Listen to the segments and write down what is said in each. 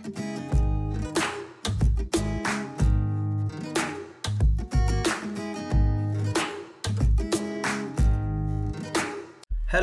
Hello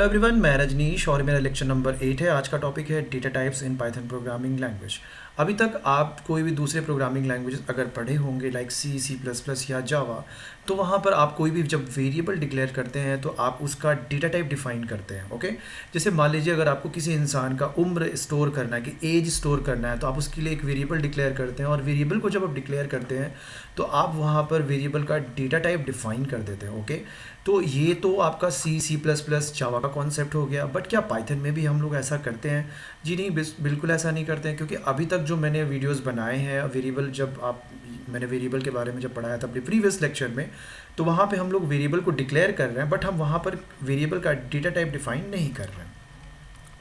everyone, मैं रजनीश और मेरा लेक्चर नंबर 8 है। आज का टॉपिक है data types in Python programming language. अभी तक आप कोई भी दूसरे प्रोग्रामिंग लैंग्वेज अगर पढ़े होंगे लाइक सी प्लस प्लस या जावा, तो वहाँ पर आप कोई भी जब वेरिएबल डिक्लेयर करते हैं तो आप उसका डेटा टाइप डिफाइन करते हैं। ओके, जैसे मान लीजिए अगर आपको किसी इंसान का उम्र स्टोर करना है, कि एज स्टोर करना है, तो आप उसके लिए एक वेरिएबल डिक्लेयर करते हैं। और वेरिएबल को जब आप डिक्लेयर करते हैं तो आप वहाँ पर वेरिएबल का डेटा टाइप डिफाइन कर देते हैं। ओके, तो ये तो आपका सी प्लस प्लस जावा का कॉन्सेप्ट हो गया। बट क्या पाइथन में भी हम लोग ऐसा करते हैं? जी नहीं, बिल्कुल ऐसा नहीं करते हैं, क्योंकि अभी तक जो मैंने वीडियोस बनाए हैं वेरिएबल, मैंने वेरिएबल के बारे में जब पढ़ाया था अपने प्रीवियस लेक्चर में, तो वहाँ पे हम लोग वेरिएबल को डिक्लेयर कर रहे हैं, बट हम वहाँ पर वेरिएबल का डेटा टाइप डिफाइन नहीं कर रहे हैं।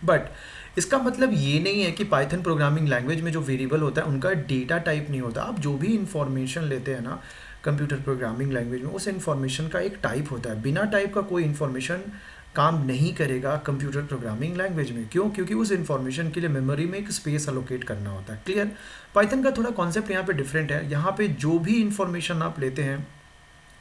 बट इसका मतलब ये नहीं है कि पाइथन प्रोग्रामिंग लैंग्वेज में जो वेरिएबल होता है उनका डेटा टाइप नहीं होता। आप जो भी इंफॉर्मेशन लेते हैं ना कंप्यूटर प्रोग्रामिंग लैंग्वेज में, उस इंफॉर्मेशन का एक टाइप होता है। बिना टाइप का कोई इंफॉर्मेशन काम नहीं करेगा कंप्यूटर प्रोग्रामिंग लैंग्वेज में। क्यों? क्योंकि उस इंफॉर्मेशन के लिए मेमोरी में एक स्पेस अलोकेट करना होता है। क्लियर? पाइथन का थोड़ा कॉन्सेप्ट यहाँ पे डिफरेंट है। यहाँ पे जो भी इंफॉर्मेशन आप लेते हैं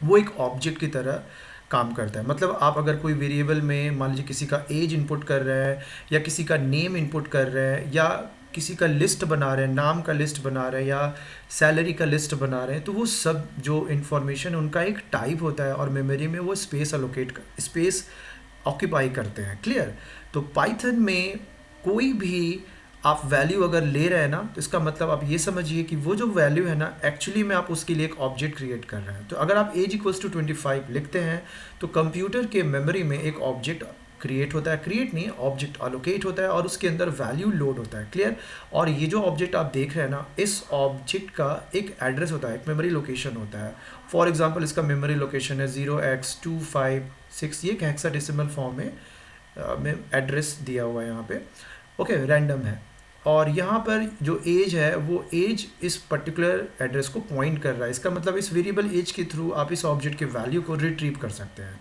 वो एक ऑब्जेक्ट की तरह काम करता है। मतलब आप अगर कोई वेरिएबल में मान लीजिए किसी का एज इनपुट कर रहे हैं, या किसी का नेम इनपुट कर रहे हैं, या किसी का लिस्ट बना रहे हैं, नाम का लिस्ट बना रहे हैं, या सैलरी का लिस्ट बना रहे हैं, तो वो सब जो इन्फॉर्मेशन उनका एक टाइप होता है और मेमोरी में वो स्पेस ऑक्यूपाई करते हैं। क्लियर? तो पाइथन में कोई भी आप वैल्यू अगर ले रहे हैं ना, तो इसका मतलब आप ये समझिए कि वो जो वैल्यू है ना, एक्चुअली में आप उसके लिए एक ऑब्जेक्ट क्रिएट कर रहे हैं। तो अगर आप एज इक्वल्स टू 25 लिखते हैं तो कंप्यूटर के मेमोरी में एक ऑब्जेक्ट क्रिएट होता है, क्रिएट नहीं, ऑब्जेक्ट अलोकेट होता है और उसके अंदर वैल्यू लोड होता है। क्लियर? और ये जो ऑब्जेक्ट आप देख रहे हैं ना, इस ऑब्जेक्ट का एक एड्रेस होता है, एक मेमोरी लोकेशन होता है। फॉर एग्जांपल इसका मेमोरी लोकेशन है 0x256, ये एक हेक्साडेसिमल फॉर्म में एड्रेस दिया हुआ है यहाँ पे। ओके, रैंडम है। और यहाँ पर जो एज है वो एज इस पर्टिकुलर एड्रेस को पॉइंट कर रहा है। इसका मतलब इस वेरिएबल एज के थ्रू आप इस ऑब्जेक्ट के वैल्यू को रिट्रीव कर सकते हैं।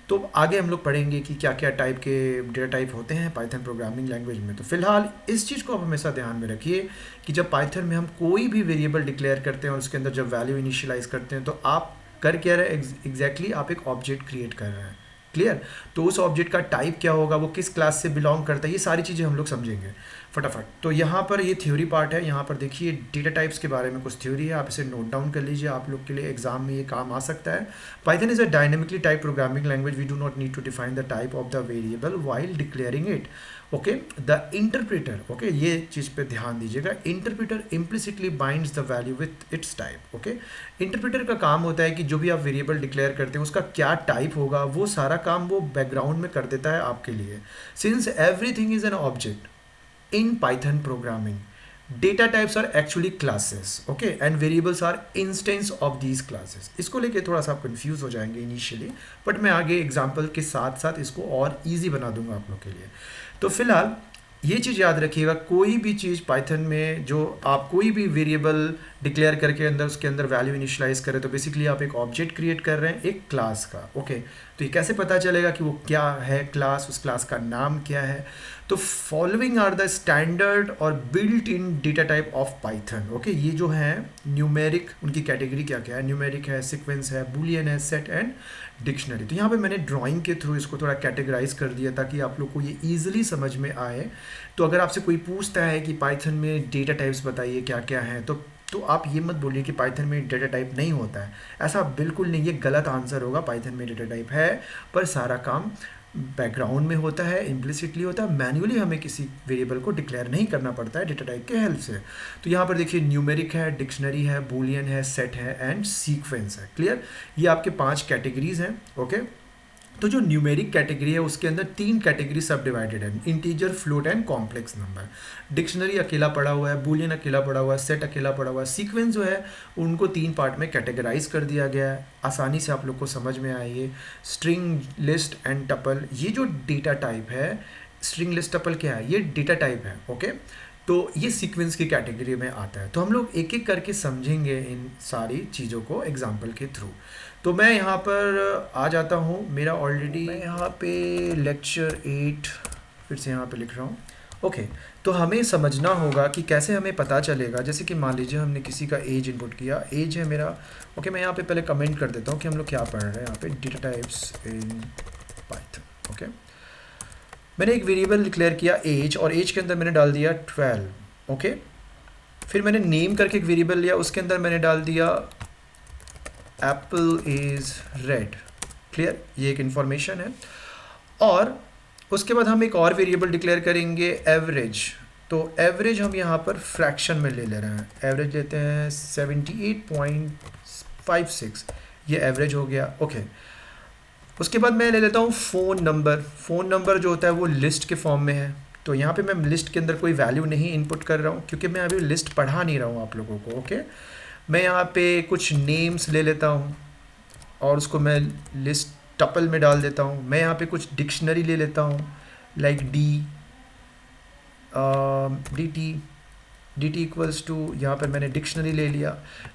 तो आगे हम लोग पढ़ेंगे कि क्या क्या टाइप के डेटा टाइप होते हैं पाइथन प्रोग्रामिंग लैंग्वेज में। तो फिलहाल इस चीज़ को आप हमेशा ध्यान में रखिए कि जब पाइथन में हम कोई भी वेरिएबल डिक्लेयर करते हैं और उसके अंदर जब वैल्यू इनिशियलाइज करते हैं, तो आप कर क्या रहे हैं एग्जैक्टली, आप एक ऑब्जेक्ट क्रिएट कर रहे हैं। क्लियर? तो उस ऑब्जेक्ट का टाइप क्या होगा, वो किस क्लास से बिलोंग करता है, ये सारी चीज़ें हम लोग समझेंगे फटाफट। तो यहाँ पर ये थ्योरी पार्ट है। यहाँ पर देखिए डेटा टाइप्स के बारे में कुछ थ्योरी है, आप इसे नोट डाउन कर लीजिए, आप लोग के लिए एग्जाम में ये काम आ सकता है। Python is a dynamically type programming language. We do not need to define the type of the variable while declaring it. Okay, the interpreter, okay, ये चीज़ पे ध्यान दीजिएगा। Interpreter implicitly binds the value with its type. Okay, interpreter का काम होता है कि जो भी आप वेरिएबल डिक्लेयर करते हैं उसका क्या टाइप होगा, वो सारा काम वो बैकग्राउंड में कर देता है आपके लिए। Since everything is an object in Python programming, data types are actually classes, okay, and variables are instance of these classes। इसको लेके थोड़ा सा आप कंफ्यूज हो जाएंगे इनिशियली, बट मैं आगे एग्जांपल के साथ साथ इसको और इजी बना दूंगा आप लोग के लिए। तो फिलहाल ये चीज़ याद रखिएगा, कोई भी चीज़ पाइथन में जो आप कोई भी वेरिएबल डिक्लेयर करके अंदर उसके अंदर वैल्यू इनिशियलाइज करें, तो बेसिकली आप एक ऑब्जेक्ट क्रिएट कर रहे हैं एक क्लास का। ओके, तो ये कैसे पता चलेगा कि वो क्या है क्लास, उस क्लास का नाम क्या है? तो फॉलोइंग आर द स्टैंडर्ड और built in data type of Python. Okay, ये जो है न्यूमेरिक, उनकी कैटेगरी क्या क्या है, न्यूमेरिक है, सीक्वेंस है, बूलियन है, सेट एंड डिक्शनरी। तो यहाँ पे मैंने ड्राइंग के थ्रू इसको थोड़ा कैटेगराइज कर दिया ताकि आप लोग को ये ईजिली समझ में आए। तो अगर आपसे कोई पूछता है कि पाइथन में डेटा टाइप्स बताइए क्या क्या हैं, तो आप ये मत बोलिए कि पाइथन में डेटा टाइप नहीं होता है। ऐसा बिल्कुल नहीं, ये गलत आंसर होगा। पाइथन में डेटा टाइप है, पर सारा काम बैकग्राउंड में होता है, इम्प्लिसिटली होता है, मैन्युअली हमें किसी वेरिएबल को डिक्लेयर नहीं करना पड़ता है डेटा टाइप के हेल्प से। तो यहाँ पर देखिए न्यूमेरिक है, डिक्शनरी है, बूलियन है, सेट है एंड सीक्वेंस है। क्लियर? ये आपके 5 कैटेगरीज हैं। ओके, तो जो न्यूमेरिक कैटेगरी है उसके अंदर 3 कैटेगरी सब डिवाइडेड है, integer, float and complex number. Dictionary अकेला पड़ा हुआ है, बूलियन अकेला पड़ा हुआ है, सेट अकेला पड़ा हुआ है, सीक्वेंस जो है उनको 3 पार्ट में कैटेगराइज कर दिया गया है। आसानी से आप लोग को समझ में आइए। स्ट्रिंग, लिस्ट एंड टपल, ये जो डेटा टाइप है, स्ट्रिंग, लिस्ट, टपल क्या है, ये डेटा टाइप है। ओके, तो ये सीक्वेंस की कैटेगरी में आता है। तो हम लोग एक एक करके समझेंगे इन सारी चीज़ों को एग्जाम्पल के थ्रू। तो मैं यहाँ पर आ जाता हूँ, मेरा ऑलरेडी मैं यहाँ पे लेक्चर 8 फिर से यहाँ पे लिख रहा हूँ। ओके, तो हमें समझना होगा कि कैसे हमें पता चलेगा। जैसे कि मान लीजिए हमने किसी का एज इनपुट किया, एज है मेरा। ओके, मैं यहाँ पे पहले कमेंट कर देता हूँ कि हम लोग क्या पढ़ रहे हैं यहाँ पे, data types in Python. Okay, मैंने एक वेरिएबल डिक्लेयर किया एज, और एज के अंदर मैंने डाल दिया 12। ओके, फिर मैंने नेम करके एक वेरिएबल लिया, उसके अंदर मैंने डाल दिया एप्पल इज़ रेड। क्लियर, ये एक इन्फॉर्मेशन है। और उसके बाद हम एक और वेरिएबल डिक्लेयर करेंगे एवरेज। तो एवरेज हम यहाँ पर फ्रैक्शन में ले रहे हैं, एवरेज लेते हैं 78.56, ये एवरेज हो गया। ओके, उसके बाद मैं ले लेता हूँ फ़ोन नंबर। फ़ोन नंबर जो होता है वो लिस्ट के फॉर्म में है, तो यहाँ पे मैं लिस्ट के अंदर कोई वैल्यू नहीं इनपुट कर रहा हूँ क्योंकि मैं अभी लिस्ट पढ़ा नहीं रहा हूँ आप लोगों को। ओके, मैं यहाँ पे कुछ नेम्स ले लेता हूँ और उसको मैं लिस्ट टपल में डाल देता हूँ। मैं यहाँ पे कुछ डिक्शनरी ले लेता हूँ, like d t equals to, यहाँ पर मैंने डिक्शनरी ले लिया।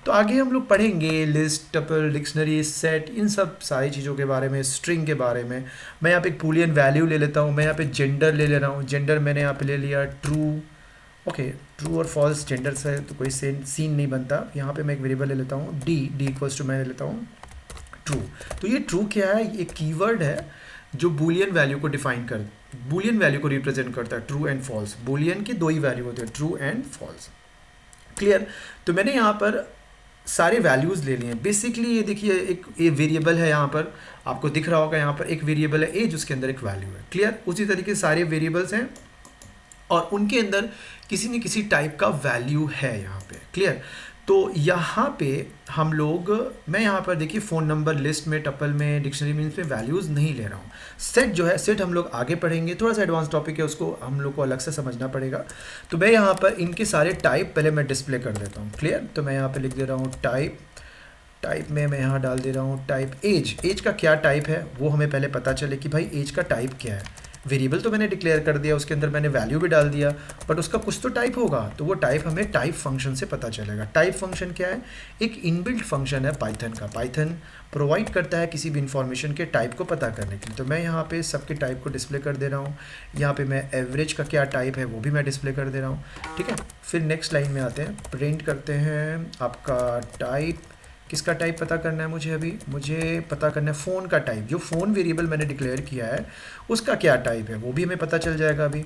तो आगे हम लोग पढ़ेंगे लिस्ट, टपल, डिक्शनरी, सेट, इन सब सारी चीज़ों के बारे में, स्ट्रिंग के बारे में। मैं यहाँ पे एक बूलियन वैल्यू ले लेता हूँ, मैं यहाँ पे जेंडर ले रहा हूँ, जेंडर मैंने यहाँ पे ले लिया ट्रू। ओके, ट्रू और फॉल्स जेंडर से तो कोई सीन नहीं बनता। यहाँ पे मैं एक वेरिएबल ले लेता हूँ डी इक्वल्स टू, मैं ले लेता हूँ ट्रू। तो ये ट्रू क्या है, ये कीवर्ड है जो बूलियन वैल्यू को डिफाइन कर, बूलियन वैल्यू को रिप्रेजेंट करता है, ट्रू एंड फॉल्स। बूलियन के दो ही वैल्यू होते हैं, ट्रू एंड फॉल्स। क्लियर, तो मैंने यहाँ पर सारे वैल्यूज़ ले लिए हैं। बेसिकली ये देखिए, एक ये वेरिएबल है, यहाँ पर आपको दिख रहा होगा, यहाँ पर एक वेरिएबल है एज, उसके अंदर एक वैल्यू है। क्लियर, उसी तरीके से सारे वेरिएबल्स हैं और उनके अंदर किसी न किसी टाइप का वैल्यू है यहाँ पे। क्लियर, तो यहाँ पे हम लोग, मैं यहाँ पर देखिए फ़ोन नंबर लिस्ट में, टपल में, डिक्शनरी मीन्स में वैल्यूज़ नहीं ले रहा हूँ। सेट जो है, सेट हम लोग आगे पढ़ेंगे, थोड़ा सा एडवांस टॉपिक है, उसको हम लोग को अलग से समझना पड़ेगा। तो मैं यहाँ पर इनके सारे टाइप पहले मैं डिस्प्ले कर देता हूँ। क्लियर, तो मैं यहाँ पर लिख दे रहा हूँ टाइप में मैं यहाँ डाल दे रहा हूँ टाइप एज। एज का क्या टाइप है वो हमें पहले पता चले कि भाई एज का टाइप क्या है। वेरिएबल तो मैंने डिक्लेयर कर दिया, उसके अंदर मैंने वैल्यू भी डाल दिया, बट उसका कुछ तो टाइप होगा, तो वो टाइप हमें टाइप फंक्शन से पता चलेगा। टाइप फंक्शन क्या है, एक इनबिल्ट फंक्शन है पाइथन का। पाइथन प्रोवाइड करता है किसी भी इंफॉर्मेशन के टाइप को पता करने के लिए। तो मैं यहाँ पे सबके टाइप को डिस्प्ले कर दे रहा हूँ। यहाँ पे मैं एवरेज का क्या टाइप है वो भी मैं डिस्प्ले कर दे रहा हूँ। ठीक है, फिर नेक्स्ट लाइन में आते हैं, प्रिंट करते हैं आपका टाइप। किसका टाइप पता करना है मुझे, अभी मुझे पता करना है फ़ोन का टाइप। जो फ़ोन वेरिएबल मैंने डिक्लेयर किया है उसका क्या टाइप है वो भी हमें पता चल जाएगा अभी।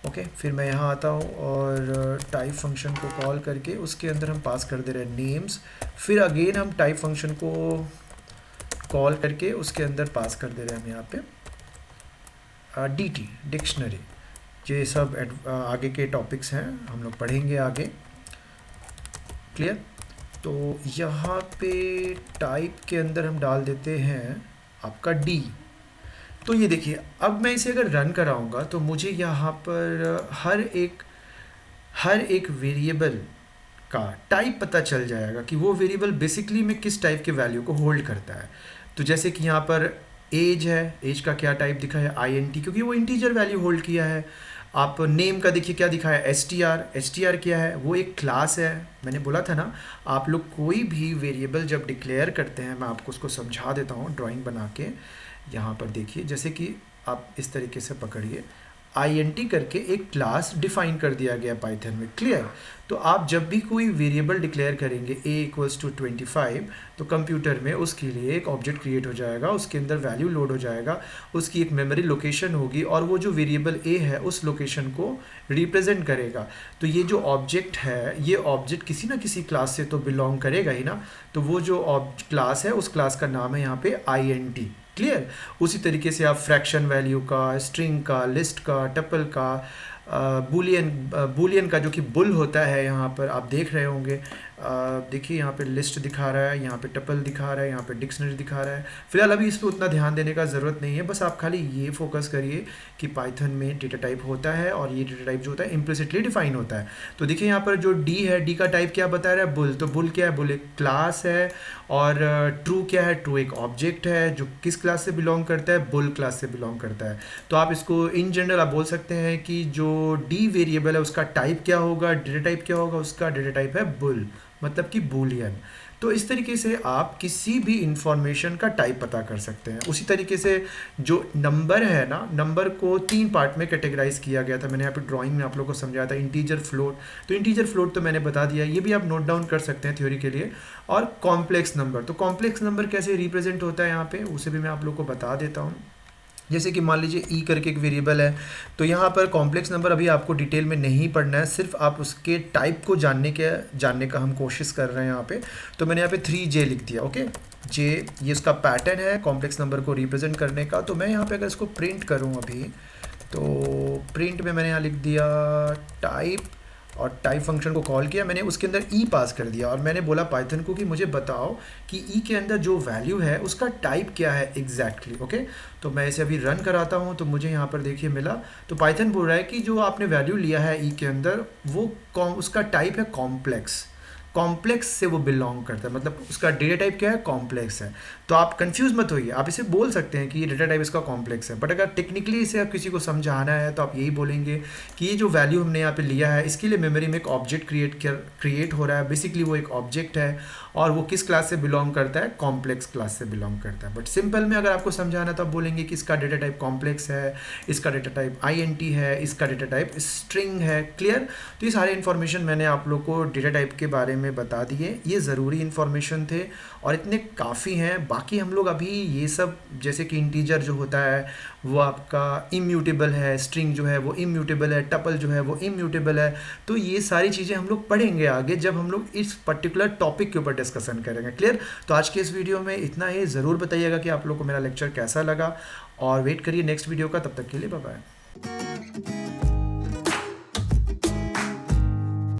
ओके, फिर मैं यहाँ आता हूँ और टाइप फंक्शन को कॉल करके उसके अंदर हम पास कर दे रहे हैं नेम्स। फिर अगेन हम टाइप फंक्शन को कॉल करके उसके अंदर पास कर दे रहे हैं हम यहाँ पे डी डिक्शनरी। ये सब आगे के टॉपिक्स हैं, हम लोग पढ़ेंगे आगे। क्लियर, तो यहाँ पे टाइप के अंदर हम डाल देते हैं आपका डी। तो ये देखिए, अब मैं इसे अगर रन कराऊंगा तो मुझे यहाँ पर हर एक वेरिएबल का टाइप पता चल जाएगा कि वो वेरिएबल बेसिकली में किस टाइप के वैल्यू को होल्ड करता है। तो जैसे कि यहाँ पर एज है, एज का क्या टाइप दिखा है INT, क्योंकि वो इंटीजर वैल्यू होल्ड किया है। आप नेम का देखिए क्या दिखा है STR क्या है, वो एक क्लास है। मैंने बोला था ना, आप लोग कोई भी वेरिएबल जब डिक्लेयर करते हैं, मैं आपको उसको समझा देता हूँ ड्राइंग बना के। यहाँ पर देखिए, जैसे कि आप इस तरीके से पकड़िए, INT करके एक क्लास डिफाइन कर दिया गया पाइथन में। क्लियर, तो आप जब भी कोई वेरिएबल डिक्लेयर करेंगे a इक्वल्स टू 25, तो कंप्यूटर में उसके लिए एक ऑब्जेक्ट क्रिएट हो जाएगा, उसके अंदर वैल्यू लोड हो जाएगा, उसकी एक मेमोरी लोकेशन होगी और वो जो वेरिएबल a है उस लोकेशन को रिप्रेजेंट करेगा। तो ये जो ऑब्जेक्ट है, ये ऑब्जेक्ट किसी ना किसी क्लास से तो बिलोंग करेगा ही ना, तो वो जो क्लास है उस क्लास का नाम है यहाँ पे INT। क्लियर, उसी तरीके से आप फ्रैक्शन वैल्यू का, स्ट्रिंग का, लिस्ट का, टपल का, बूलियन का जो कि बुल होता है, यहाँ पर आप देख रहे होंगे। देखिए यहाँ पे लिस्ट दिखा रहा है, यहाँ पे टपल दिखा रहा है, यहाँ पे डिक्शनरी दिखा रहा है। फिलहाल अभी इस पर उतना ध्यान देने का ज़रूरत नहीं है, बस आप खाली ये फोकस करिए कि पाइथन में डेटा टाइप होता है और ये डेटा टाइप जो होता है इम्प्लिसिटली डिफाइन होता है। तो देखिए यहाँ पर जो डी है, डी का टाइप क्या बता रहा है, बुल। तो बुल क्या है, बुल एक क्लास है। और ट्रू क्या है, ट्रू एक ऑब्जेक्ट है जो किस क्लास से बिलोंग करता है, बुल क्लास से बिलोंग करता है। तो आप इसको इन जनरल आप बोल सकते हैं कि जो डी वेरिएबल है उसका टाइप क्या होगा, डेटा टाइप क्या होगा, उसका डेटा टाइप है बुल। मतलब कि बूलियन। तो इस तरीके से आप किसी भी इंफॉर्मेशन का टाइप पता कर सकते हैं। उसी तरीके से जो नंबर है ना, नंबर को 3 पार्ट में कैटेगराइज किया गया था। मैंने यहाँ पे ड्राइंग में आप लोगों को समझाया था, इंटीजर, फ्लोट। तो इंटीजर, फ्लोट तो मैंने बता दिया, ये भी आप नोट डाउन कर सकते हैं थ्योरी के लिए। और कॉम्प्लेक्स नंबर, तो कॉम्प्लेक्स नंबर कैसे रिप्रेजेंट होता है यहाँ पे, उसे भी मैं आप लोग को बता देता हूँ। जैसे कि मान लीजिए ई करके एक वेरिएबल है, तो यहाँ पर कॉम्प्लेक्स नंबर अभी आपको डिटेल में नहीं पढ़ना है, सिर्फ आप उसके टाइप को जानने का हम कोशिश कर रहे हैं यहाँ पे। तो मैंने यहाँ पे 3J लिख दिया, ओके। जे ये उसका पैटर्न है कॉम्प्लेक्स नंबर को रिप्रेजेंट करने का। तो मैं यहाँ पे अगर इसको प्रिंट करूँ अभी, तो प्रिंट में मैंने यहाँ लिख दिया टाइप, और टाइप फंक्शन को कॉल किया मैंने, उसके अंदर ई पास कर दिया, और मैंने बोला पाइथन को कि मुझे बताओ कि ई के अंदर जो वैल्यू है उसका टाइप क्या है एग्जैक्टली, ओके। तो मैं इसे अभी रन कराता हूँ, तो मुझे यहाँ पर देखिए मिला। तो पाइथन बोल रहा है कि जो आपने वैल्यू लिया है ई के अंदर, वो उसका टाइप है कॉम्प्लेक्स। कॉम्प्लेक्स से वो बिलोंग करता है, मतलब उसका डेटा टाइप क्या है, कॉम्प्लेक्स है। तो आप कंफ्यूज मत होइए, आप इसे बोल सकते हैं कि ये डेटा टाइप इसका कॉम्प्लेक्स है, बट अगर टेक्निकली इसे आप किसी को समझाना है तो आप यही बोलेंगे कि ये जो वैल्यू हमने यहाँ पे लिया है, इसके लिए मेमोरी में एक ऑब्जेक्ट क्रिएट हो रहा है। बेसिकली वो एक ऑब्जेक्ट है, और वो किस क्लास से बिलोंग करता है, कॉम्प्लेक्स क्लास से बिलोंग करता है। बट सिंपल में अगर आपको समझाना तो आप बोलेंगे कि इसका डेटा टाइप कॉम्प्लेक्स है, इसका डेटा टाइप INT है, इसका डेटा टाइप स्ट्रिंग है। क्लियर? तो ये सारे इन्फॉर्मेशन मैंने आप लोग को डेटा टाइप के बारे में बता दिए। ये ज़रूरी इन्फॉर्मेशन थे और इतने काफ़ी हैं। बाकी हम लोग अभी ये सब, जैसे कि इंटीजर जो होता है वो आपका इम्यूटेबल है, स्ट्रिंग जो है वो इम्यूटेबल है, टपल जो है वो इम्यूटेबल है। तो ये सारी चीज़ें हम लोग पढ़ेंगे आगे, जब हम लोग इस पर्टिकुलर टॉपिक के ऊपर डिस्कशन करेंगे। क्लियर? तो आज के इस वीडियो में इतना ही। ज़रूर बताइएगा कि आप लोग को मेरा लेक्चर कैसा लगा, और वेट करिए नेक्स्ट वीडियो का। तब तक के लिए बाय बाय।